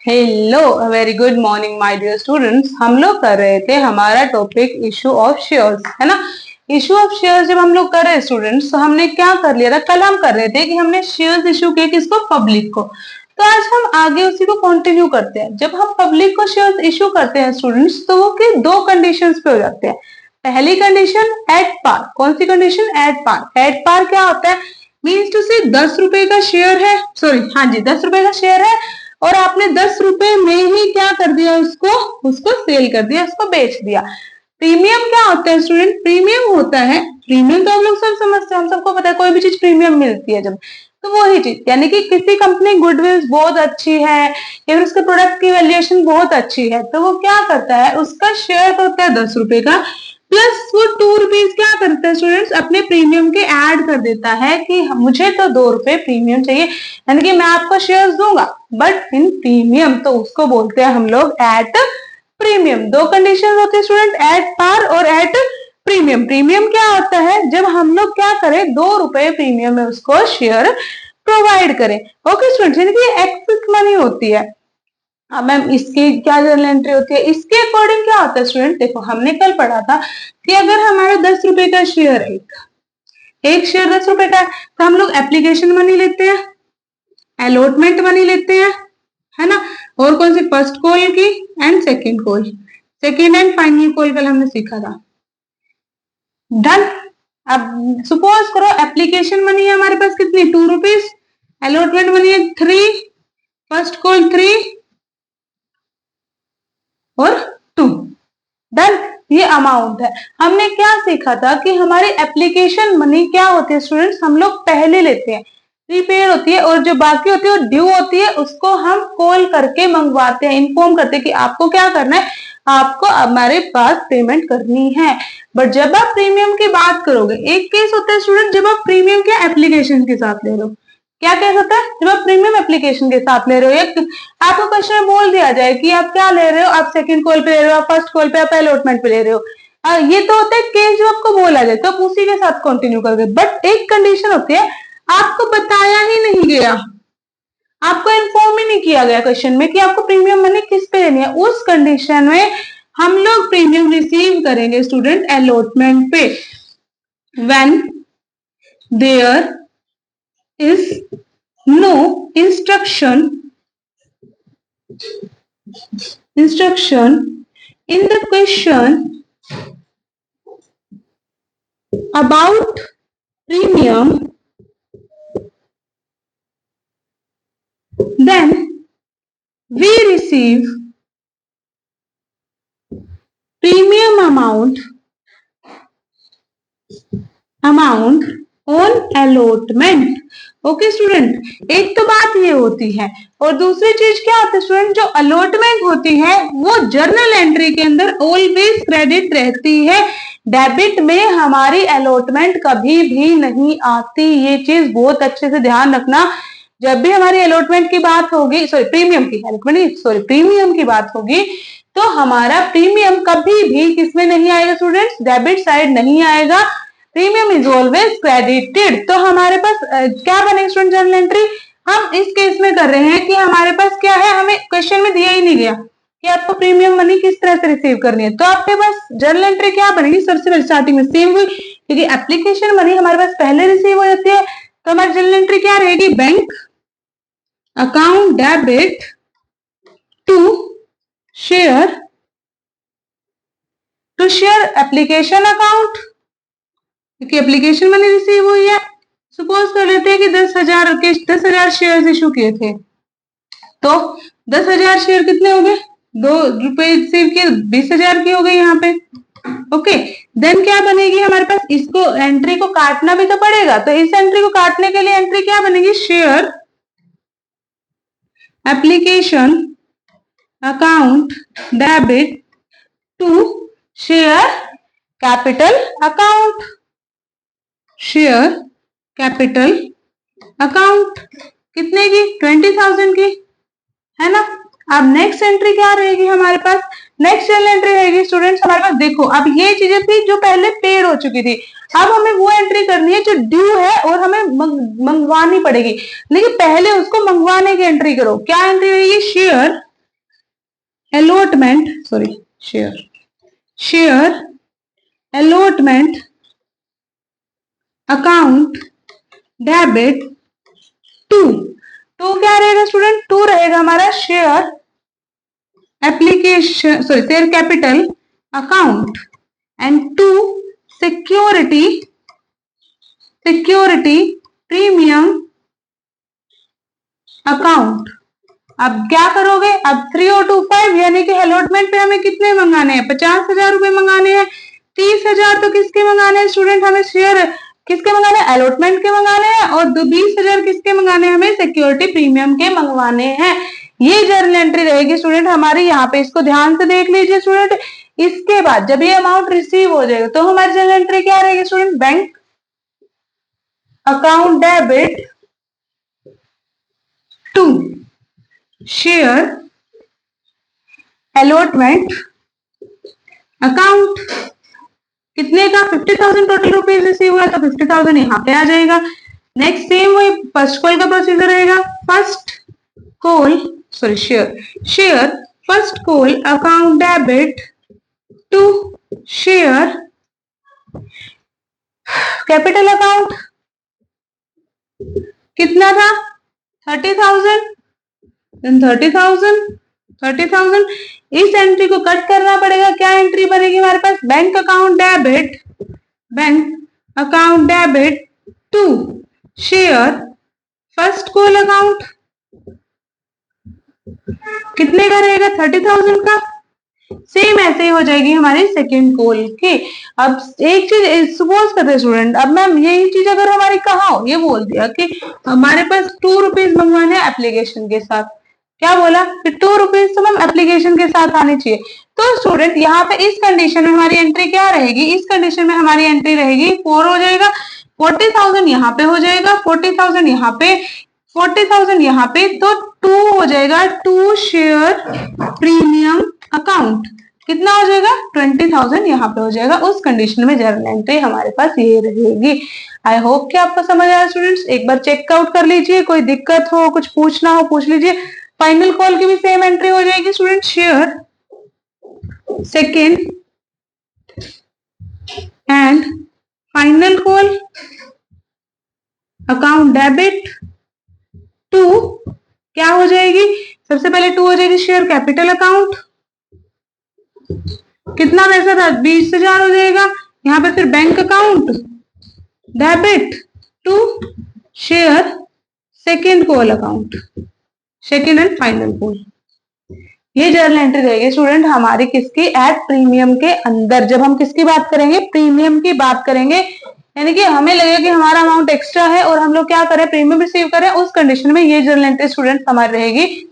Hello, very good morning my dear students. हम लोग कर रहे थे हमारा टॉपिक इशू ऑफ शेयर्स, है ना। इशू ऑफ शेयर्स जब हम लोग कर रहे स्टूडेंट्स, तो हमने क्या कर लिया था, कल हम कर रहे थे कि हमने शेयर्स इशू किए किसको, पब्लिक को। तो आज हम आगे उसी को कंटिन्यू करते हैं। जब हम पब्लिक को शेयर्स इशू करते हैं स्टूडेंट्स, तो वो के दो कंडीशंस पे हो जाते हैं। पहली कंडीशन एट पार। कौन सी condition, at par. At par क्या होता है, मीन्स टू से 10 रुपए का शेयर है, सॉरी हाँ जी 10 रुपए का शेयर है और आपने 10 रुपए में ही क्या कर दिया, उसको सेल कर दिया, उसको बेच दिया। प्रीमियम क्या होता है स्टूडेंट, प्रीमियम होता है, प्रीमियम तो हम लोग सब समझते हैं, हम सबको पता है कोई भी चीज प्रीमियम मिलती है जब, तो वही चीज, यानी कि किसी कंपनी गुडविल बहुत अच्छी है या फिर उसके प्रोडक्ट की वैल्यूएशन बहुत अच्छी है, तो वो क्या करता है, उसका शेयर होता है 10 रुपए का, प्लस वो 2 रुपीज क्या करता है स्टूडेंट्स, अपने प्रीमियम के ऐड कर देता है कि मुझे तो 2 रुपए प्रीमियम चाहिए, यानी कि मैं आपको शेयर्स दूंगा बट इन प्रीमियम, तो उसको बोलते हैं हम लोग एट प्रीमियम। दो कंडीशन होती है स्टूडेंट, एट पार और एट प्रीमियम। प्रीमियम क्या होता है, जब हम लोग क्या करें, 2 रुपए प्रीमियम में उसको शेयर प्रोवाइड करें। ओके स्टूडेंट, यानी कि एक्सेस मनी होती है। अब मैम इसकी क्या जर्नल एंट्री होती है, इसके अकॉर्डिंग क्या होता है स्टूडेंट, देखो हमने कल पढ़ा था कि अगर हमारा 10 रुपए का शेयर है, एक शेयर 10 रुपए का है, तो हम लोग एप्लीकेशन मनी लेते हैं, अलॉटमेंट मनी लेते हैं, है ना। और कौन सी, फर्स्ट कॉल की and second call, second and final call कल हमने सीखा था। डन। अब सपोज करो एप्लीकेशन मनी है हमारे पास कितनी, 2 रुपीज, अलॉटमेंट मनी है 3, फर्स्ट कॉल 3 और 2। डन, ये अमाउंट है। हमने क्या सीखा था कि हमारी एप्लीकेशन मनी क्या होती है स्टूडेंट्स, हम लोग पहले लेते हैं, प्रीपेड होती है, और जो बाकी होती है वो ड्यू होती है, उसको हम कॉल करके मंगवाते हैं, इन्फॉर्म करते हैं कि आपको क्या करना है, आपको हमारे पास पेमेंट करनी है। बट जब आप प्रीमियम की बात करोगे, एक केस होता है स्टूडेंट जब आप प्रीमियम के एप्लीकेशन के साथ ले रहे हो, क्या केस होता है, जब आप प्रीमियम एप्लीकेशन के साथ ले रहे हो, या आपको क्वेश्चन में बोल दिया जाए कि आप क्या ले रहे हो, आप सेकंड कॉल पे ले रहे हो, आप फर्स्ट कॉल पे, आप अलॉटमेंट पे ले रहे हो, ये तो होता है केस जो आपको बोला जाए, तो आप उसी के साथ कंटिन्यू कर दे। बट एक कंडीशन होती है, आपको बताया ही नहीं गया, आपको इन्फॉर्म ही नहीं किया गया क्वेश्चन में कि आपको प्रीमियम मनी किस पे लेनी है, उस कंडीशन में हम लोग प्रीमियम रिसीव करेंगे स्टूडेंट अलॉटमेंट पे, when there is no instruction in the question about premium, then we receive premium amount on allotment। Okay student, एक तो बात ये होती है, और दूसरी चीज क्या होती है स्टूडेंट, जो अलॉटमेंट होती है वो जर्नल एंट्री के अंदर ऑलवेज क्रेडिट रहती है, डेबिट में हमारी अलॉटमेंट कभी भी नहीं आती। ये चीज बहुत अच्छे से ध्यान रखना, जब भी हमारी अलॉटमेंट की बात होगी, सॉरी प्रीमियम की, अलॉटमेंट सॉरी प्रीमियम की बात होगी, तो हमारा प्रीमियम कभी भी किसमें नहीं आएगा स्टूडेंट्स, डेबिट साइड नहीं आएगा, प्रीमियम इज ऑलवेज क्रेडिटेड। तो हमारे पास क्या बनेगा स्टूडेंट, जर्नल एंट्री। हम इस केस में कर रहे हैं कि हमारे पास क्या है, हमें क्वेश्चन में दिया ही नहीं गया कि आपको प्रीमियम मनी किस तरह से रिसीव करनी है, तो आपके पास जर्नल एंट्री क्या बनेगी, सबसे पहले स्टार्टिंग में सेम हुई, क्योंकि एप्लीकेशन मनी हमारे पास पहले रिसीव हो जाती है, तो हमारी जर्नल एंट्री क्या रहेगी, bank account debit to share application account, क्योंकि एप्लीकेशन मनी रिसीव हुई है। सपोज कर लेते हैं कि 10,000 शेयर इशू किए थे, तो 10,000 शेयर कितने हो गए, 2 रुपए रिसीव किए, 20,000 की हो गई यहाँ पे। ओके, देन क्या बनेगी हमारे पास, इसको एंट्री को काटना भी तो पड़ेगा, तो इस एंट्री को काटने के लिए एंट्री क्या बनेगी, share application account debit to share capital account, share capital account कितने की, 20,000 की, है ना। अब नेक्स्ट एंट्री क्या रहेगी हमारे पास? नेक्स्ट जर्नल एंट्री रहेगी स्टूडेंट्स हमारे पास, देखो अब ये चीजें थी जो पहले पेड हो चुकी थी, अब हमें वो एंट्री करनी है जो ड्यू है और हमें मंगवानी पड़ेगी, लेकिन पहले उसको मंगवाने की एंट्री करो। क्या एंट्री रहेगी? Share allotment, sorry share allotment account debit to क्या रहेगा स्टूडेंट? टू रहेगा हमारा share application, sorry share capital account and to security premium account. अब क्या करोगे? अब 3025 यानी कि अलॉटमेंट पे हमें कितने मंगाने हैं? 50,000 रुपए मंगाने हैं। 30,000 तो किसके मंगाने हैं स्टूडेंट? हमें शेयर किसके मंगाने हैं? अलॉटमेंट के मंगाने हैं। और 20,000 किसके मंगाने हैं? हमें सिक्योरिटी प्रीमियम के मंगवाने हैं। ये जर्नल एंट्री रहेगी स्टूडेंट हमारी, यहाँ पे इसको ध्यान से देख लीजिए स्टूडेंट। इसके बाद जब ये अमाउंट रिसीव हो जाएगा तो हमारी जर्नल एंट्री क्या रहेगी student? Bank account debit to share allotment account. कितने का? 50,000 टोटल रुपीज रिसीव हुआ तो 50,000 यहाँ पे आ जाएगा। नेक्स्ट सेम वही फर्स्ट कॉल का प्रोसीजर रहेगा। First call sorry share first call account debit to share capital account. कितना था? 30,000 30,000। इस एंट्री को कट करना पड़ेगा। क्या एंट्री बनेगी हमारे पास? Bank account debit to share first call account. कितने का रहेगा? 30,000 का। सेम ऐसे ही हो जाएगी हमारी सेकेंड कॉल की। अब एक चीज सपोज करते हैं स्टूडेंट, अब मैम यही चीज अगर हमारी कहा हो, ये बोल दिया कि हमारे पास 2 रुपीज मंगवाने हैं एप्लीकेशन के साथ, क्या बोला कि 2 रुपीज तो मैम एप्लीकेशन के साथ आने चाहिए, तो स्टूडेंट यहाँ पे इस कंडीशन में हमारी एंट्री क्या रहेगी? इस कंडीशन में हमारी एंट्री रहेगी 4 हो जाएगा, 40,000 यहाँ पे हो जाएगा, 40,000 यहाँ पे, 40,000 यहाँ पे, तो 2 हो जाएगा टू शेयर प्रीमियम अकाउंट। कितना हो जाएगा? 20,000 यहाँ पे हो जाएगा। उस कंडीशन में जर्नल एंट्री हमारे पास ये रहेगी। आई होप कि आपको समझ आया स्टूडेंट्स। एक बार चेकआउट कर लीजिए, कोई दिक्कत हो, कुछ पूछना हो पूछ लीजिए। फाइनल कॉल की भी सेम एंट्री हो जाएगी student, share second and final call account debit to क्या हो जाएगी? सबसे पहले 2 हो जाएगी शेयर कैपिटल अकाउंट। कितना पैसा था? 20,000 हो जाएगा। यहाँ पे फिर bank account debit to share second call account, second and final call. ये जर्नल एंट्री रहेगी स्टूडेंट हमारी किसकी? एट प्रीमियम के अंदर। जब हम किसकी बात करेंगे? प्रीमियम की बात करेंगे, यानी कि हमें लगेगा कि हमारा अमाउंट एक्स्ट्रा है और हम लोग क्या करें? प्रीमियम रिसीव करें, उस कंडीशन में ये जर्नल एंट्री स्टूडेंट हमारी रहेगी।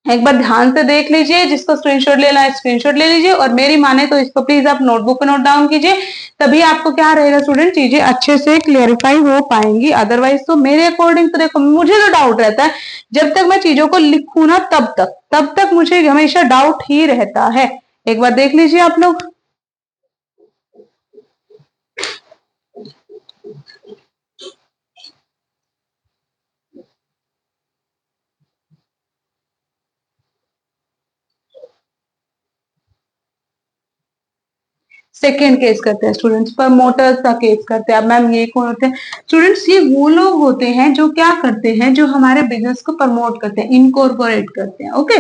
एक बार ध्यान से देख लीजिए, जिसको स्क्रीनशॉट लेना है स्क्रीनशॉट ले लीजिए, और मेरी माने तो इसको प्लीज आप नोटबुक पे नोट डाउन कीजिए, तभी आपको क्या रहेगा स्टूडेंट, चीजें अच्छे से क्लियरिफाई हो पाएंगी। अदरवाइज तो मेरे अकॉर्डिंग तो देखो, मुझे तो डाउट रहता है जब तक मैं चीजों को लिखूं ना, तब तक मुझे हमेशा डाउट ही रहता है। एक बार देख लीजिए आप लोग। सेकेंड केस करते हैं स्टूडेंट्स, प्रमोटर्स का केस करते हैं। अब मैम ये कौन होते हैं स्टूडेंट्स? ये वो लोग होते हैं जो क्या करते हैं, जो हमारे बिजनेस को प्रमोट करते हैं, इनकॉर्पोरेट करते हैं। ओके,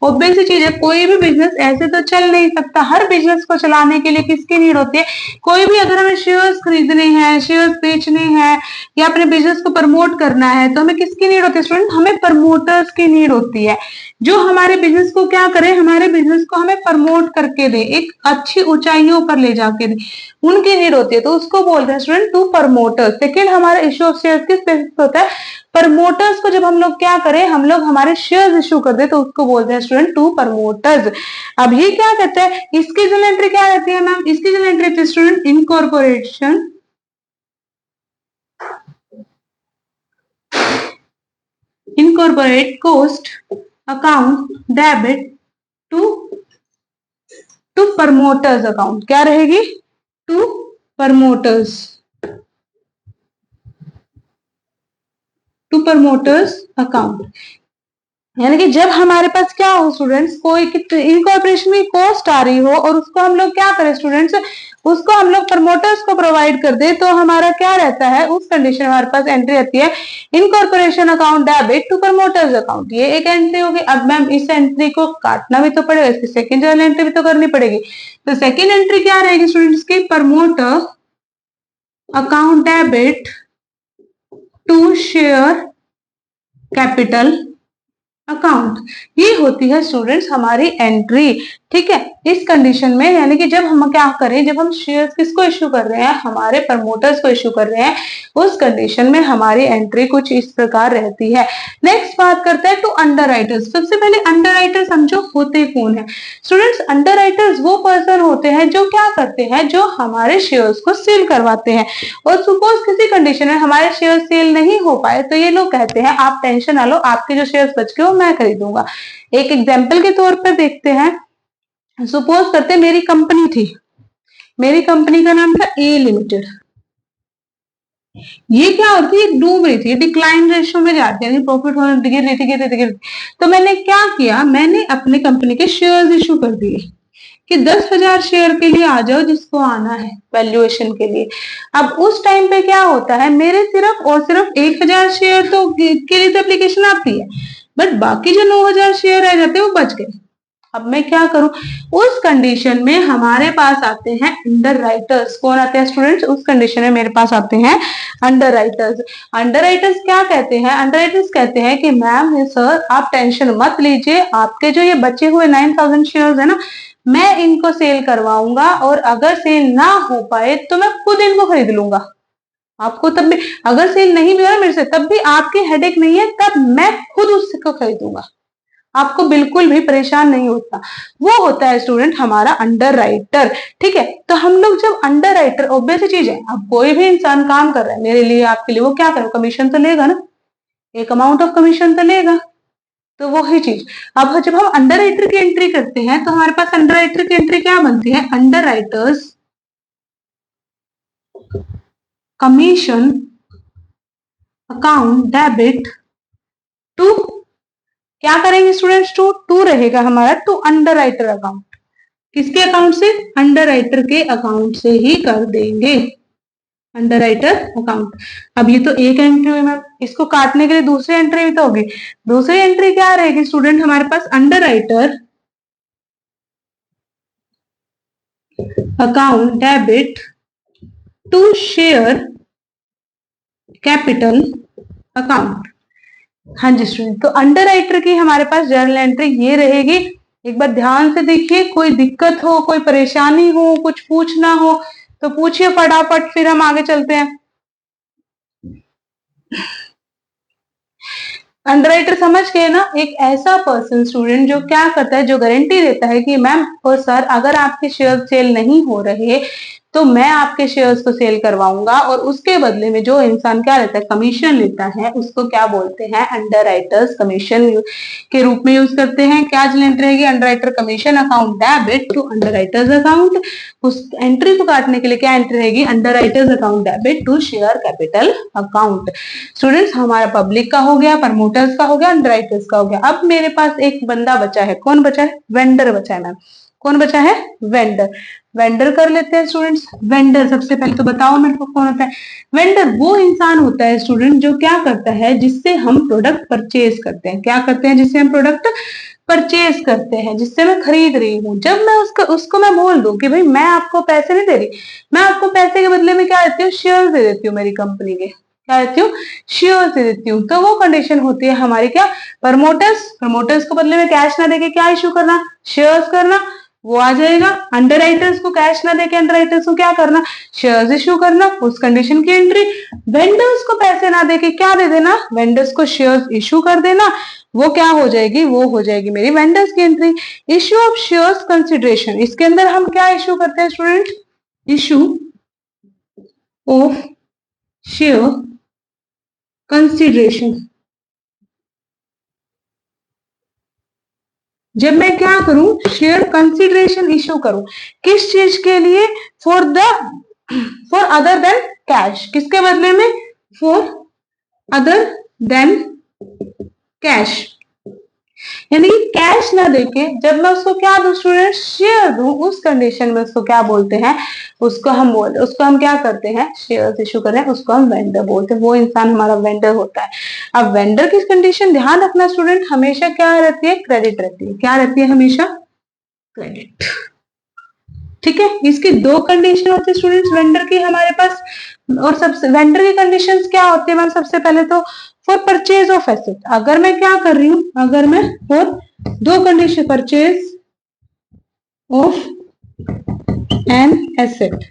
ऑब्वियस सी चीज है, कोई भी बिजनेस ऐसे तो चल नहीं सकता। हर बिजनेस को चलाने के लिए किसकी नीड होती है? कोई भी अगर हमें शेयर्स खरीदने हैं, शेयर्स बेचने हैं, या अपने बिजनेस को प्रमोट करना है, तो हमें किसकी नीड होती है स्टूडेंट? हमें प्रमोटर्स की नीड होती है, जो हमारे बिजनेस को क्या करें? हमारे बिजनेस को हमें प्रमोट करके दे, एक अच्छी ऊंचाइयों पर ले जाके दे, उनकी नीड होती है, तो उसको बोलते हैं स्टूडेंट टू प्रमोटर्स। सेकेंड हमारा इश्यू ऑफ शेयर्स किस बेसिस पे होता है? प्रमोटर्स को जब हम लोग क्या करें, हम लोग हमारे शेयर्स इश्यू कर दे, तो उसको बोलते हैं स्टूडेंट टू प्रमोटर्स। अब ये क्या कहते हैं? इसकी जनरल एंट्री क्या रहती है मैम? इसकी जनरल एंट्री थी student incorporation incorporate cost account debit to promoters account. क्या रहेगी? To promoters account. यानी कि जब हमारे पास क्या हो स्टूडेंट्स, कोई इनकॉर्पोरेशन की कॉस्ट आ रही हो और उसको हम लोग क्या करें स्टूडेंट्स, उसको हम लोग प्रमोटर्स को प्रोवाइड कर दे, तो हमारा क्या रहता है, उस कंडीशन में हमारे पास एंट्री आती है incorporation account debit to promoters account. ये एक एंट्री होगी। अब मैम इस एंट्री को काटना भी तो पड़ेगा, इसकी सेकेंड जनरल एंट्री भी तो करनी पड़ेगी। तो सेकेंड एंट्री क्या रहेगी स्टूडेंट्स की? Promoter account debit to share capital account. ये होती है स्टूडेंट्स हमारी एंट्री। ठीक है, इस कंडीशन में यानी कि जब हम क्या करें, जब हम शेयर्स किसको इश्यू कर रहे हैं, हमारे प्रमोटर्स को इश्यू कर रहे हैं, उस कंडीशन में हमारी एंट्री कुछ इस प्रकार रहती है। नेक्स्ट बात करते हैं टू अंडरराइटर्स। सबसे पहले अंडरराइटर समझो होते कौन है स्टूडेंट्स। अंडरराइटर्स वो पर्सन होते हैं जो क्या करते हैं, जो हमारे शेयर्स को सेल करवाते हैं। और सपोज किसी कंडीशन में हमारे शेयर सेल नहीं हो पाए तो ये लोग कहते हैं आप टेंशन ना लो, आपके जो शेयर्स बच गए वो मैं खरीदूंगा। एक एग्जाम्पल के तौर पर देखते हैं, सपोज करते मेरी कंपनी थी, मेरी कंपनी का नाम था ए लिमिटेड। ये क्या होती है, डूब रही थी, डिक्लाइन रेशियो में जाती है, प्रॉफिट होने गिर रही थी गिर रही थी। तो मैंने क्या किया, मैंने अपने कंपनी के शेयर्स इशू कर दिए कि 10,000 शेयर के लिए आ जाओ जिसको आना है वैल्यूएशन के लिए। अब उस टाइम पे क्या होता है, मेरे सिर्फ और सिर्फ 1,000 शेयर तो के लिए तो एप्लीकेशन आती है, बट बाकी जो 9,000 शेयर रह जाते हैं वो बच गए। अब मैं क्या करूं, उस कंडीशन में हमारे पास आते हैं अंडर राइटर्स। कौन आते हैं स्टूडेंट्स? उस कंडीशन में मेरे पास आते हैं अंडर राइटर्स। अंडर राइटर्स क्या कहते हैं, अंडर राइटर्स कहते हैं कि मैम सर आप टेंशन मत लीजिए, आपके जो ये बचे हुए 9,000 शेयर्स है ना, मैं इनको सेल करवाऊंगा और अगर सेल ना हो पाए तो मैं खुद इनको खरीद लूंगा। आपको तब भी अगर सेल नहीं भी हो रहा मेरे से, तब भी आपकी हेडेक नहीं है, तब मैं खुद उसको खरीदूंगा, आपको बिल्कुल भी परेशान नहीं होता। वो होता है स्टूडेंट हमारा अंडर राइटर। ठीक है, तो हम लोग जब अंडर राइटर, ऑब्वियस चीज है, अब कोई भी इंसान काम कर रहा है मेरे लिए आपके लिए, वो क्या करे, कमीशन तो लेगा ना, एक अमाउंट ऑफ कमीशन तो लेगा। तो वही चीज, अब जब हम अंडर राइटर की एंट्री करते हैं तो हमारे पास अंडर राइटर की एंट्री क्या बनती है, underwriters commission account debit to, क्या करेंगे स्टूडेंट्स, टू रहेगा हमारा टू अंडर राइटर अकाउंट। किसके अकाउंट से, अंडर राइटर के अकाउंट से ही कर देंगे, अंडर राइटर अकाउंट। अब ये तो एक एंट्री हुई मैम, इसको काटने के लिए दूसरी एंट्री भी तो होगी। दूसरी एंट्री क्या रहेगी स्टूडेंट हमारे पास, underwriter account debit to share capital account. हाँ जी स्टूडेंट, तो अंडर राइटर की हमारे पास जर्नल एंट्री ये रहेगी। एक बार ध्यान से देखिए, कोई दिक्कत हो, कोई परेशानी हो, कुछ पूछना हो तो पूछिए फटाफट, फिर हम आगे चलते हैं। अंडरराइटर समझ गए ना, एक ऐसा पर्सन स्टूडेंट जो क्या करता है, जो गारंटी देता है कि मैम और सर अगर आपके शेयर सेल नहीं हो रहे तो मैं आपके शेयर्स को सेल करवाऊंगा, और उसके बदले में जो इंसान क्या लेता है, कमीशन लेता है, उसको क्या बोलते हैं, अंडरराइटर्स कमीशन के रूप में यूज करते हैं। क्या एंट्री रहेगी, underwriter commission account debit to underwriters account. उस एंट्री को काटने के लिए क्या एंट्री रहेगी, underwriters account debit to share capital account. Students हमारा पब्लिक का हो गया, प्रमोटर्स का हो गया, अंडरराइटर्स का हो गया। अब मेरे पास एक बंदा बचा है, कौन बचा है, वेंडर बचा है मैम। कौन बचा है, वेंडर। वेंडर कर लेते हैं स्टूडेंट्स। वेंडर सबसे पहले तो बताओ मेरे को कौन होता है। वेंडर वो इंसान होता है स्टूडेंट जो क्या करता है, जिससे हम प्रोडक्ट परचेज करते हैं। क्या करते हैं, जिससे हम प्रोडक्ट परचेज करते हैं, जिससे मैं खरीद रही हूँ। जब मैं उसको मैं बोल दूं कि भाई मैं आपको पैसे नहीं दे रही, मैं आपको पैसे के बदले में क्या देती हूँ, शेयर दे देती हूँ मेरी कंपनी के, क्या देती हूँ, शेयर दे देती हूँ। तो वो कंडीशन होती है हमारी क्या, प्रमोटर्स। प्रमोटर्स को बदले में कैश ना देके क्या इशू करना, शेयर्स करना, वो आ जाएगा। अंडरराइटर्स को कैश ना देके अंडरराइटर्स को क्या करना, शेयर्स इशू करना, उस कंडीशन की एंट्री। वेंडर्स को पैसे ना देके क्या दे देना, वेंडर्स को शेयर्स इशू कर देना, वो क्या हो जाएगी, वो हो जाएगी मेरी वेंडर्स की entry. Issue of shares consideration, इसके अंदर हम क्या इशू करते हैं student, issue of share consideration. जब मैं क्या करूं, शेयर कंसिडरेशन इश्यू करूं, किस चीज के लिए, फॉर अदर देन कैश, किसके बदले में, फॉर अदर देन कैश, यानी कि कैश ना देके जब मैं उसको क्या दूं स्टूडेंट, शेयर दूं, उस कंडीशन में उसको क्या बोलते हैं, उसको हम क्या करते हैं, शेयर्स इशू कर रहे हैं, उसको हम वेंडर बोलते हैं, वो इंसान हमारा वेंडर होता है। अब वेंडर की कंडीशन ध्यान रखना स्टूडेंट, हमेशा क्या रहती है, क्रेडिट रहती है, क्या रहती है, हमेशा क्रेडिट। ठीक है, इसकी दो कंडीशन होती है स्टूडेंट्स वेंडर की हमारे पास, और सबसे वेंडर की कंडीशंस क्या होती है मैम, सबसे पहले तो फॉर परचेज ऑफ एसेट, अगर मैं क्या कर रही हूं, अगर मैं फॉर दो condition, purchase of an asset,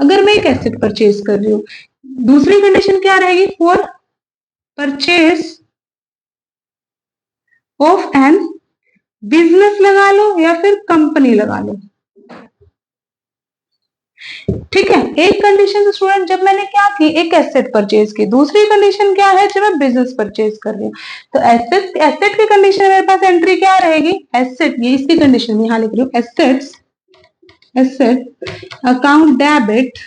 अगर मैं एक एसेट परचेज कर रही हूँ, दूसरी कंडीशन क्या रहेगी, for purchase of an business लगा लो या फिर कंपनी लगा लो। ठीक है, एक कंडीशन स्टूडेंट जब मैंने क्या की, एक एसेट परचेज की, दूसरी कंडीशन क्या है, जब मैं बिजनेस परचेज कर रही हूँ, तो एसेट की कंडीशन मेरे पास एंट्री क्या रहेगी, एसेट, ये इसकी कंडीशन में यहां लिख रही हूँ, एसेट अकाउंट डेबिट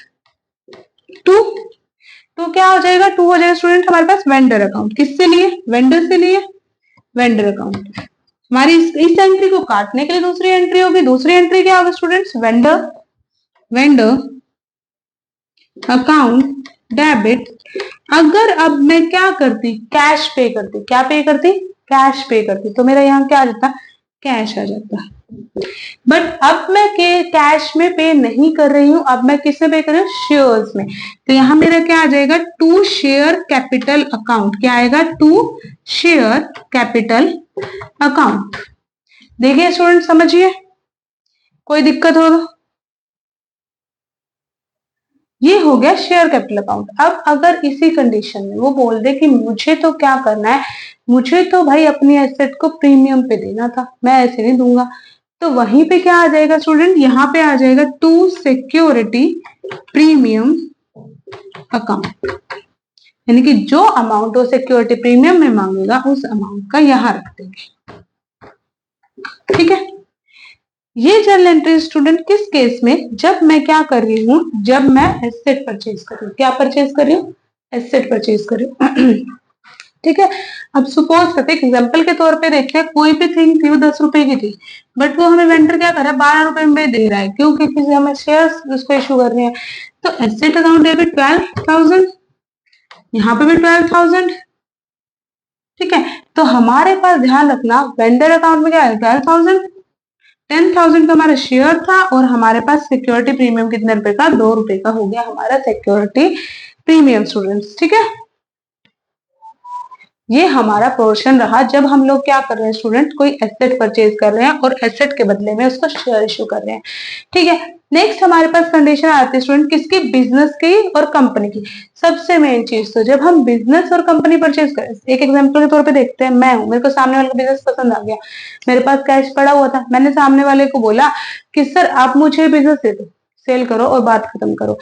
टू, तो क्या हो जाएगा, टू हो जाएगा स्टूडेंट हमारे पास वेंडर अकाउंट, किससे लिए, वेंडर से लिए, वेंडर अकाउंट, हमारी इस एंट्री को काटने के लिए दूसरी एंट्री होगी, दूसरी एंट्री क्या होगी स्टूडेंट्स, वेंडर अकाउंट डेबिट, अगर अब मैं क्या करती, कैश पे करती, क्या पे करती, कैश पे करती, तो मेरा यहाँ क्या आ जाता, कैश आ जाता। बट अब मैं कैश में पे नहीं कर रही हूं, अब मैं किस में पे कर रही हूँ, शेयर्स में, तो यहां मेरा क्या आ जाएगा, टू शेयर कैपिटल अकाउंट, क्या आएगा, टू शेयर कैपिटल अकाउंट। देखिए स्टूडेंट समझिए, कोई दिक्कत हो तो, ये हो गया शेयर कैपिटल अकाउंट। अब अगर इसी कंडीशन में वो बोल दे कि मुझे तो क्या करना है, मुझे तो भाई अपनी एसेट को प्रीमियम पे देना था, मैं ऐसे नहीं दूंगा, तो वहीं पे क्या आ जाएगा स्टूडेंट, यहाँ पे आ जाएगा टू सिक्योरिटी प्रीमियम अकाउंट, यानी कि जो अमाउंट वो सिक्योरिटी प्रीमियम में मांगेगा उस अमाउंट का यहाँ रख देंगे। ठीक है, ये जर्नल एंट्री स्टूडेंट किस केस में, जब मैं क्या कर रही हूँ, जब मैं एसेट परचेज कर रही हूँ, क्या परचेज कर रही हूँ, एसेट परचेज कर रही हूँ। ठीक है, अब सपोज करते एग्जांपल के तौर पे देखिए, कोई भी थिंग थी वो 10 रुपए की थी, बट वो हमें वेंडर क्या कर रहा है, 12 रुपए में दे रहा है, क्यों, क्योंकि हमें शेयर्स उसको इशू कर रहे हैं, तो एसेट अकाउंट डेबिट 12,000, यहाँ पे भी 12,000। ठीक है, तो हमारे पास ध्यान रखना, वेंडर अकाउंट में क्या है, 12,000, 10,000 का हमारा शेयर था, और हमारे पास सिक्योरिटी प्रीमियम कितने रुपए का, 2 रुपए का हो गया हमारा सिक्योरिटी प्रीमियम स्टूडेंट्स। ठीक है, ये हमारा पोर्शन रहा जब हम लोग क्या कर रहे हैं स्टूडेंट, कोई एसेट परचेज कर रहे हैं और एसेट के बदले में उसको शेयर इशू कर रहे हैं। ठीक है, नेक्स्ट हमारे पास कंडीशन आती है स्टूडेंट किसकी, बिजनेस की और कंपनी की। सबसे मेन चीज, तो जब हम बिजनेस और कंपनी परचेज करें, एक एग्जांपल के तौर पे देखते हैं, मैं हूं, मेरे को सामने वाले का बिजनेस पसंद आ गया, मेरे पास कैश पड़ा हुआ था, मैंने सामने वाले को बोला कि सर आप मुझे बिजनेस दे दो, सेल करो और बात खत्म करो,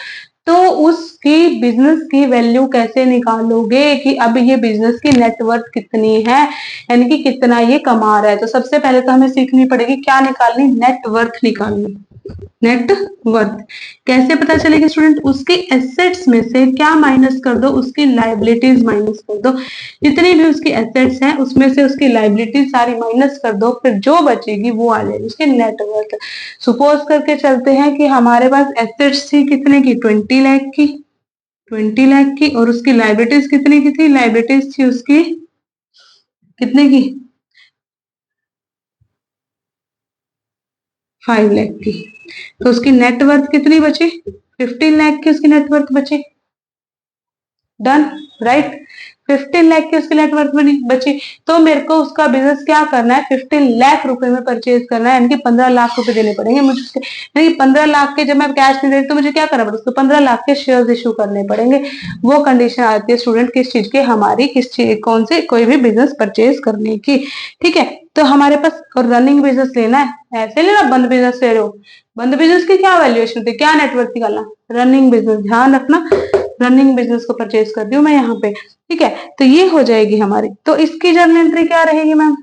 तो उसकी बिजनेस की वैल्यू कैसे निकालोगे कि अब ये बिजनेस की नेटवर्थ कितनी है, यानी कि कितना ये कमा रहा है, तो सबसे पहले तो हमें सीखनी पड़ेगी क्या निकालनी, नेटवर्थ निकालनी। नेटवर्थ कैसे पता चलेगी स्टूडेंट, उसके एसेट्स में से क्या माइनस कर दो, उसकी लाइबिलिटीज माइनस कर दो, जितनी भी उसकी एसेट्स हैं उसमें से उसकी लाइबिलिटीज सारी माइनस कर दो, फिर जो बचेगी वो आ जाएगी उसकी नेटवर्थ। सपोज करके चलते हैं कि हमारे पास एसेट्स थी कितने की, 20 लाख की, 20 लाख की, और उसकी लाइबिलिटीज कितने की थी, लाइबिलिटीज थी उसकी कितने की, 5 लाख की, तो उसकी नेटवर्थ कितनी बची, 15 लाख की उसकी नेटवर्थ बची। डन, राइट, 15 लाख की उसकी नेटवर्थ बची, तो मेरे को उसका बिजनेस क्या करना है, 15 लाख रुपए में परचेज करना है, यानी कि 15 लाख रुपए देने पड़ेंगे मुझे उसके, यानी कि 15 लाख के जब मैं कैश नहीं दे तो मुझे क्या करना पड़ेगा, उसको 15 लाख के शेयर्स इशू करने पड़ेंगे। वो कंडीशन आती है स्टूडेंट किस चीज की, हमारी किस चीज, कौन से, कोई भी बिजनेस परचेज करने की। ठीक है, तो हमारे पास और रनिंग बिजनेस लेना है, ऐसे लेना बंद बिजनेस ले रहे हो, बंद बिजनेस की क्या वैल्यूएशन होती है, क्या नेटवर्थ निकालना, रनिंग बिजनेस, ध्यान रखना रनिंग बिजनेस को परचेज कर दी हूं मैं यहाँ पे। ठीक है, तो ये हो जाएगी हमारी, तो इसकी जर्नल एंट्री क्या रहेगी मैम,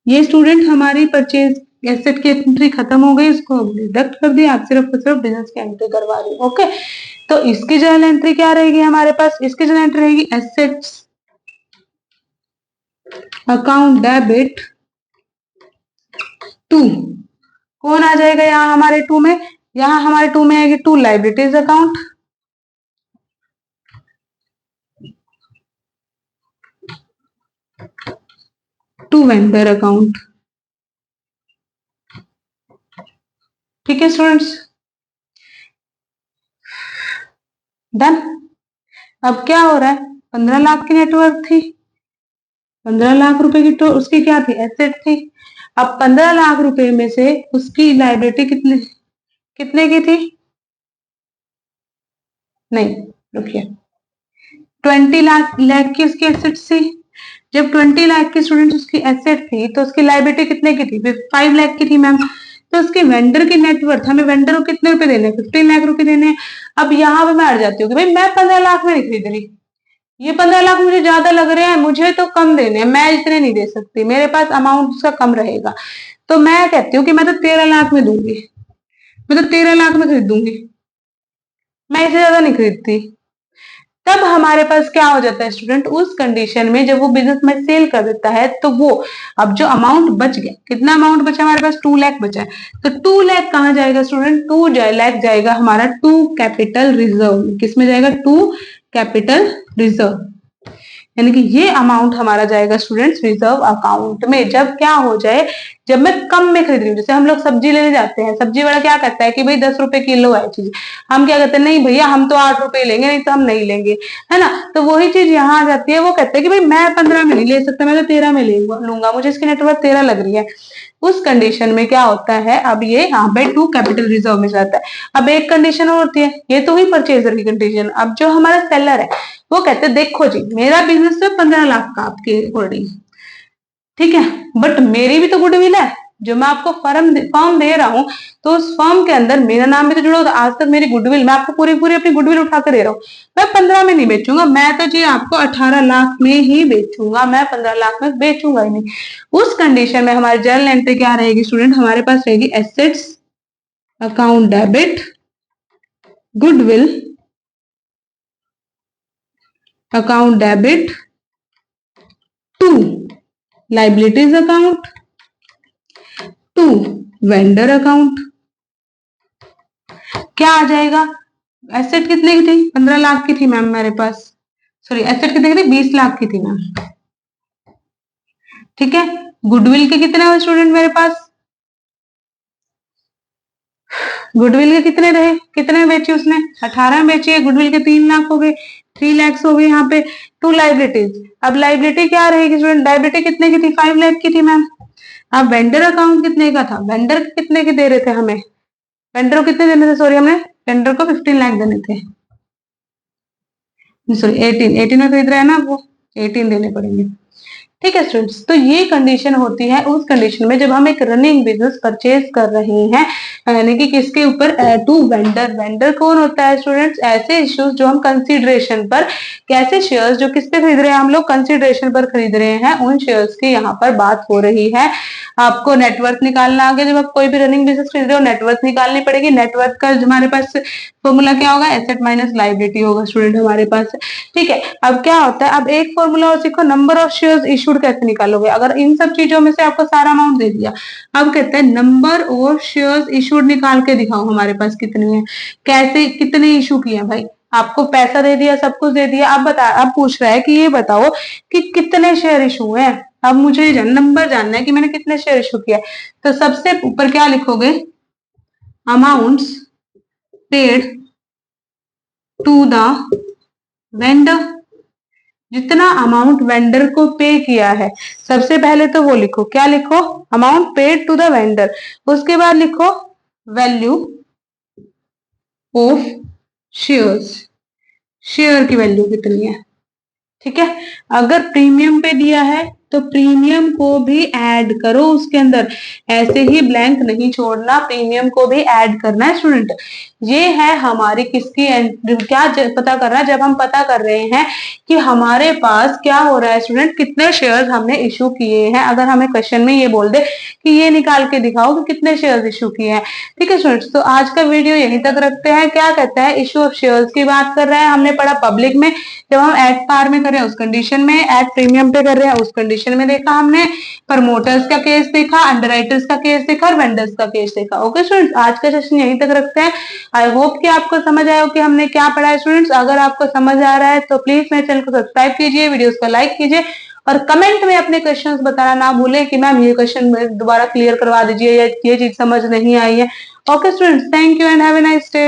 ये स्टूडेंट हमारी परचेज एसेट की एंट्री खत्म हो गई, उसको डिडक्ट कर दिया, आप सिर्फ और सिर्फ बिजनेस की एंट्री करवा रही हो। ओके, तो इसकी जर्नल एंट्री क्या रहेगी हमारे पास? इसकी जर्नल एंट्री रहेगी एसेट्स अकाउंट डेबिट टू, कौन आ जाएगा यहाँ हमारे टू में? यहाँ हमारे टू में आएगी to liabilities account, to vendor account. ठीक है स्टूडेंट्स, डन। अब क्या हो रहा है, 15 लाख की नेटवर्क थी, 15 लाख रुपए की तो उसकी क्या थी? एसेट थी। अब 15 लाख रुपए में से उसकी लाइबिलिटी कितने कितने की थी? नहीं, रुकिए, 20 लाख की उसकी एसेट थी। जब 20 लाख की स्टूडेंट उसकी एसेट थी तो उसकी लाइबिलिटी कितने की थी? 5 लाख की थी मैम। तो उसके वेंडर की नेटवर्थ, हमें वेंडर को कितने रुपए देने हैं? 15 लाख रुपए देने हैं। अब यहाँ पे मैं अड़ जाती हूँ कि भाई मैं 15 लाख में नहीं खरीद रही, ये 15 लाख मुझे ज्यादा लग रहे हैं, मुझे तो कम देने हैं, मैं इतने नहीं दे सकती, मेरे पास अमाउंट उसका कम रहेगा। तो मैं कहती हूँ कि मैं तो 13 लाख में दूंगी, मैं तो 13 लाख में खरीदूंगी, मैं इससे ज्यादा नहीं खरीदती। तब हमारे पास क्या हो जाता है स्टूडेंट, उस कंडीशन में जब वो बिजनेस में सेल कर देता है तो वो, अब जो अमाउंट बच गया, कितना अमाउंट बचा हमारे पास? 2 लाख बचा है। तो 2 लाख कहाँ जाएगा स्टूडेंट? 2 लाख जाएगा हमारा टू कैपिटल रिजर्व। किस में जाएगा? टू कैपिटल रिजर्व, यानी कि ये अमाउंट हमारा जाएगा स्टूडेंट्स रिजर्व अकाउंट में। जब क्या हो जाए, जब मैं कम में खरीद रही हूँ, जैसे हम लोग सब्जी लेने जाते हैं, सब्जी वाला क्या कहता है कि भाई 10 रुपए किलो है चीज, हम क्या कहते हैं, नहीं भैया हम तो 8 रुपए लेंगे, नहीं तो हम नहीं लेंगे, है ना। तो वही चीज यहाँ आ जाती है, वो कहते हैं कि भाई मैं 15 में नहीं ले सकता, मैं तो 13 में लूंगा, मुझे इसकी नेटवर्क 13 लग रही है। उस कंडीशन में क्या होता है, अब ये यहाँ पे टू कैपिटल रिजर्व में जाता है। अब एक कंडीशन और होती है, ये तो हुई परचेजर की कंडीशन। अब जो हमारा सेलर है वो कहते हैं देखो जी मेरा बिजनेस है 15 लाख का आपके अकॉर्डिंग, ठीक है, बट मेरी भी तो गुडविल है, जो मैं आपको फर्म दे रहा हूँ, तो उस फर्म के अंदर मेरा नाम भी तो जुड़ा होगा, आज तक मेरी गुडविल, मैं आपको पूरी पूरी अपनी गुडविल उठा कर दे रहा हूँ। मैं 15 में नहीं बेचूंगा, मैं तो जी आपको 18 लाख में ही बेचूंगा, मैं 15 लाख में बेचूंगा ही नहीं। उस कंडीशन में हमारी जर्नल एंट्री क्या रहेगी स्टूडेंट? हमारे पास रहेगी assets account debit goodwill account debit to liabilities account to vendor account. क्या आ जाएगा? एसेट कितने की थी? 15 लाख की थी मैम मेरे पास, सॉरी एसेट कितने की थी? 20 लाख की थी मैम, ठीक है। गुडविल के कितने हुए स्टूडेंट मेरे पास? गुडविल के कितने रहे, कितने बेची उसने? 18 बेची है, गुडविल के 3 लाख हो गए, 3 लाख हो गए यहाँ पे। टू लाइबिलिटीज, अब लाइबिलिटी क्या रहेगी स्टूडेंट? लाइबिलिटी कितने की थी? 5 लाख की थी मैम। अब वेंडर अकाउंट कितने का था? वेंडर कितने के दे रहे थे हमें? वेंडर को कितने देने थे? सॉरी हमने वेंडर को 15 लाख देने थे, सॉरी 18 में खरीद रहे हैं ना, वो 18 देने पड़ेंगे, ठीक है स्टूडेंट्स। तो ये कंडीशन होती है उस कंडीशन में जब हम एक रनिंग बिजनेस परचेज कर रहे हैं, यानी कि किसके ऊपर? To vendor. वेंडर कौन होता है स्टूडेंट्स? ऐसे इश्यूज जो हम कंसीडरेशन पर, कैसे शेयर्स जो किस पे खरीद रहे हैं हम लोग? कंसीडरेशन पर खरीद रहे हैं, उन शेयर्स की यहाँ पर बात हो रही है। आपको नेटवर्थ निकालना आ गया, जब आप कोई भी रनिंग बिजनेस खरीद रहे हो नेटवर्थ निकालनी पड़ेगी। नेटवर्थ का हमारे पास फॉर्मूला क्या होगा? एसेट माइनस लाइबिलिटी होगा स्टूडेंट हमारे पास, ठीक है। अब क्या होता है, अब एक फॉर्मूला और सीखो, नंबर ऑफ शेयर्स इशूड कैसे निकालोगे। अगर इन सब चीजों में से आपको सारा अमाउंट दे दिया, अब कहते हैं नंबर ऑफ शेयर्स इशूड निकाल के दिखाओ हमारे पास कितनी है, कैसे कितने इशू किए भाई। आपको पैसा दे दिया, सब कुछ दे दिया, अब पूछ रहा है कि ये बताओ कि कितने शेयर इशू है। अब मुझे नंबर जानना है कि मैंने कितने शेयर इशू किया। तो सबसे ऊपर क्या लिखोगे? Amounts paid to the vendor, जितना अमाउंट वेंडर को पे किया है, सबसे पहले तो वो लिखो, क्या लिखो? Amount paid to the vendor. उसके बाद लिखो वैल्यू ऑफ शेयर्स, शेयर की वैल्यू कितनी है, ठीक है। अगर प्रीमियम पे दिया है तो प्रीमियम को भी ऐड करो उसके अंदर, ऐसे ही ब्लैंक नहीं छोड़ना, प्रीमियम को भी ऐड करना है स्टूडेंट। ये है हमारी किसकी क्या पता कर रहा है, जब हम पता कर रहे हैं कि हमारे पास क्या हो रहा है स्टूडेंट, कितने शेयर्स हमने इशू किए हैं। अगर हमें क्वेश्चन में ये बोल दे कि ये निकाल के दिखाओ कि कितने शेयर्स इशू किए हैं। ठीक है स्टूडेंट्स, तो आज का वीडियो यहीं तक रखते हैं। क्या कहता है, इशू ऑफ शेयर्स की बात कर रहे हैं। हमने पढ़ा पब्लिक में, जब हम एट पार में कर रहे हैं उस कंडीशन में, एट प्रीमियम पे कर रहे हैं उस कंडीशन में देखा हमने, प्रमोटर्स का केस देखा, अंडरराइटर्स का केस देखा और वेंडर्स का केस देखा। ओके स्टूडेंट्स, आज का सेशन यहीं तक रखते हैं। आई होप कि आपको समझ आया हो कि हमने क्या पढ़ा है। स्टूडेंट्स, अगर आपको समझ आ रहा है तो प्लीज मेरे चैनल को सब्सक्राइब कीजिए, वीडियोस को लाइक कीजिए और कमेंट में अपने क्वेश्चंस बताना ना भूलें कि मैम ये क्वेश्चन दोबारा क्लियर करवा दीजिए या ये चीज समझ नहीं आई है। Okay students, thank you and have a nice day.